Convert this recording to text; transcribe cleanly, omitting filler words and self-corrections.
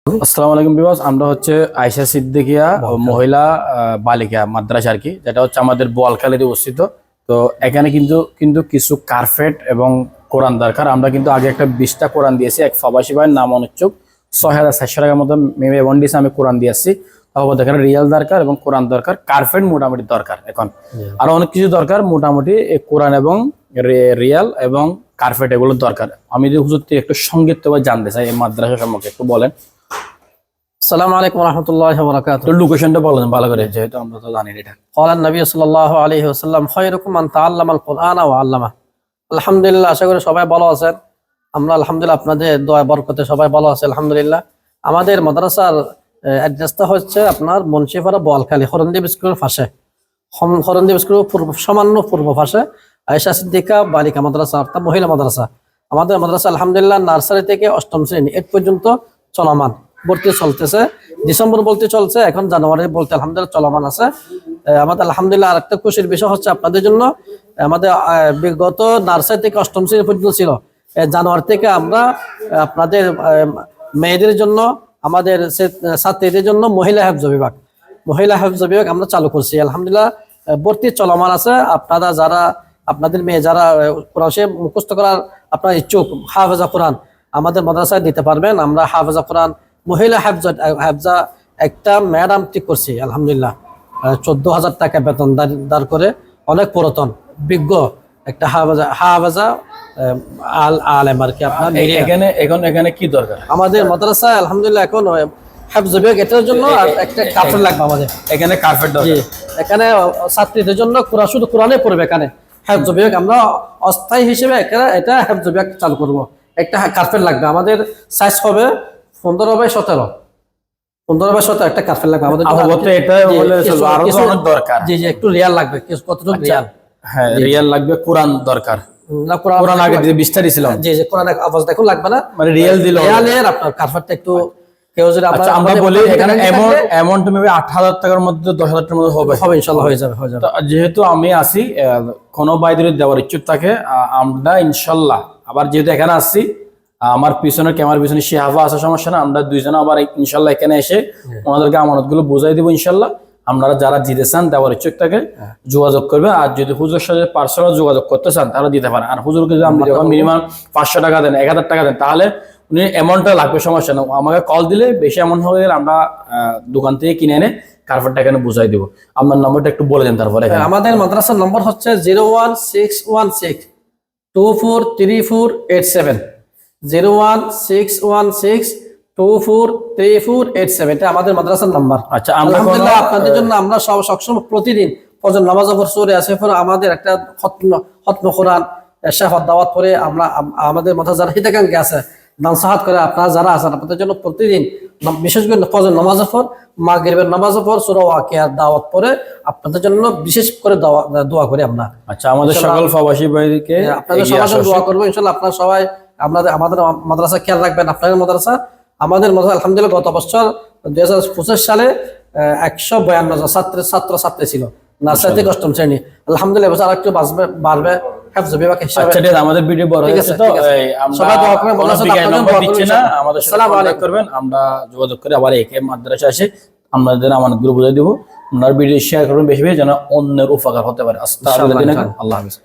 আসসালামু আলাইকুম বিবাস, আমরা হচ্ছে আয়েশা সিদ্দিকিয়া মহিলা বালিকা মাদ্রাসা আর কি, যেটা হচ্ছে আমাদের বোয়ালখালীতে অবস্থিত। তো এখানে কিন্তু কিন্তু কিছু কার্পেট এবং কোরআন দরকার। আমরা কিন্তু আগে একটা 20টা কোরআন দিয়েছি, এক প্রবাসী ভাইয়ের নাম অনুচ্চুক 6,400 টাকার মতো মেমে বন্ডিসে আমি কোরআন দিয়েছি। তারপর দেখেন রিয়াল দরকার এবং কোরআন দরকার, কার্পেট মোটামুটি দরকার। এখন আরো অনেক কিছু দরকার, মোটামুটি কোরআন এবং রিয়াল এবং কার্পেট এগুলো দরকার। আমি যদি হুজুর থেকে একটু সংক্ষিপ্তভাবে জানতে চাই এই মাদ্রাসা সম্পর্কে একটু বলেন। আসসালামু আলাইকুম ওয়া রাহমাতুল্লাহি ওয়া বারাকাতুহু। লোকেশনটা বলেন ভালো করে, যেহেতু আমরা তো জানি এটা। ক্বালা নবী সাল্লাল্লাহু আলাইহি ওয়াসাল্লাম খায়রুকুম মান তাআল্লামাল কুরআনা ওয়া আল্লামা। আলহামদুলিল্লাহ, আশা করি সবাই ভালো আছেন। আমরা আলহামদুলিল্লাহ আপনাদের দোয়া বরকতে সবাই ভালো আছে আলহামদুলিল্লাহ। আমাদের মাদ্রাসার অ্যাড্রেসটা হচ্ছে আপনার মুন্সিপাড়া বোয়ালখালী খরন্দীপ স্কুলের পাশে, খরন্দীপ স্কুলের সামান্য পূর্ব পাশে আয়েশা সিদ্দিকা বালিকা মাদ্রাসা অর্থাৎ মহিলা মাদ্রাসা। আমাদের মাদ্রাসা আলহামদুলিল্লাহ নার্সারি থেকে 8ম শ্রেণী এর পর্যন্ত চলমান, ভর্তি চলতেছে। ডিসেম্বর বলতে চলছে, এখন জানুয়ারি বলতে আলহামদুলিল্লাহ চলমান আছে। আমাদের আলহামদুলিল্লাহ আরেকটা খুশির বিষয় হচ্ছে আপনাদের জন্য, আমাদের বিগত নার্সারি থেকে 8ম শ্রেণী পর্যন্ত ছিল, জানুয়ারি থেকে আমরা আপনাদের মেয়েদের জন্য, আমাদের ছাত্রীদের জন্য মহিলা হেফজ বিভাগ আমরা চালু করছি আলহামদুলিল্লাহ। ভর্তি চলমান আছে। আপনারা যারা আপনাদের মেয়ে যারা কোরআন শরীফ মুখস্থ করার আপনার ইচ্ছুক, হাফেজা কোরআন আমাদের মাদ্রাসায় দিতে পারবেন। আমরা হাফেজা কোরআন মহিলা হাফজা একটা ম্যাডাম ঠিক করছি আলহামদুলিল্লাহ। 14,000 টাকা বেতন দাঁড় করে, অনেক পুরাতন বিজ্ঞ একটা হাফেজা আলেম আর কি। আপনার এখানে কি দরকার আমাদের মাদ্রাসায় আলহামদুলিল্লাহ এখন হাফেজ বিভাগ, এটার জন্য একটা কার্পেট লাগবে আমাদের এখানে কার্পেট দরকার। এখানে ছাত্রীদের জন্য শুধু কোরআনে পড়বে। এখানে হাফেজ বিভাগ আমরা অস্থায়ী হিসেবে এটা হাফেজ বিভাগ চালু করব। একটা কার্পেট লাগবে আমাদের, সাইজ হবে 15x17 একটা কার্পেট লাগবে আমাদের। জি জি, একটু রিয়াল লাগবে। কতটুকু রিয়াল? হ্যাঁ, রিয়াল লাগবে। কোরআন দরকার না, কোরআন আগে যে 20টা দিছিলাম। জি জি, কোরআন আওয়াজ দেখো লাগবে না, মানে রিয়াল দিল। রিয়ালের আপনার কার্পেটটা একটু কেউ যদি আচ্ছা, আমরা বলি এখানে অ্যামাউন্ট মেবি 8,000 টাকার মধ্যে 10,000 টাকার মধ্যে হবে ইনশাআল্লাহ, হয়ে যাবে। যেহেতু আমি আছি, কোনো বাইরে দেওয়ার ইচ্ছুক থাকে আমরা ইনশাল্লাহ, আবার যেহেতু এখানে আসছি, আমার পিছনে ক্যামেরার পিছনে শিহাবা আছে, সমস্যা না, আমরা দুইজনে আবার ইনশাল্লাহ এখানে এসে ওনাদেরকে আমানত গুলো বুঝাই দিব ইনশাল্লাহ। আপনারা যারা দিতে চান, দেওয়ার ইচ্ছুক থাকে যোগাযোগ করবে। আর যদি হুজুর সাথে পার্সোনাল যোগাযোগ করতে চান তাহলে দিতে পারেন। আর হুজুরকে যদি আপনি যখন মিনিমাম 500 টাকা দেন, 1,000 টাকা দেন, তাহলে উনি অ্যামাউন্টটা লাগবে, সমস্যা না। আমাকে কল দিলে বেশি অ্যামাউন্ট হয়ে গেলে আমরা দোকান থেকে কিনে এনে কার্পেটটা এখানে বুঝাই দিব। আপনার নম্বরটা একটু বলে দেন তারপরে। আমাদের মাদ্রাসার নম্বর হচ্ছে 01616243487, 01616243487, এটা আমাদের মাদ্রাসার নাম্বার। আচ্ছা, আলহামদুলিল্লাহ আপনাদের জন্য আমরা সবসময় প্রতিদিন ফজর নামাজ পর সূরা ইয়াসিন পরে আমাদের একটা খতম কোরআন শাহাদাত দাওয়াত পরে আমরা আমাদের মাথা যারা হিতাকাঙ্ক্ষী আছে নানসাহাত করে, আপনারা যারা আছেন আপনাদের জন্য প্রতিদিন, বিশেষ করে ফজর নামাজের পর, মাগরিবের নামাজের পর সূরা ওয়াকিয়ার দাওয়াত পরে আপনাদের জন্য বিশেষ করে দোয়া করি আমরা। আচ্ছা, আমাদের সকল প্রবাসী ভাইদেরকে আপনাদের সবার জন্য দোয়া করবো ইনশাআল্লাহ। আপনারা সবাই আমাদের মাদ্রাসা খেয়াল রাখবেন। আপনাদের মাদ্রাসা, আমাদের মাদ্রাসা আলহামদুলিল্লাহ গত বছর 2025 সালে 152 ছাত্র ছাত্রী ছিল নার্সারি থেকে 8ম শ্রেণী। আলহামদুলিল্লাহ এবছর আরেকটু বাড়বে হাফেজ বিভাগ হিসেবে। আচ্ছা, আমাদের ভিডিও বড় হয়েছে তো সবাই দোয়া করবেন, আমাদের সালাম আলাইকুম করবেন। আমরা যোগাযোগ করে আবার একে মাদ্রাসা আসে আপনাদের আমানত গুলো বুঝাই দিব। আপনার ভিডিও শেয়ার করবেন বেশি বেশি, যেন অন্যের উপকার হতে পারে। আল্লাহ হাফেজ।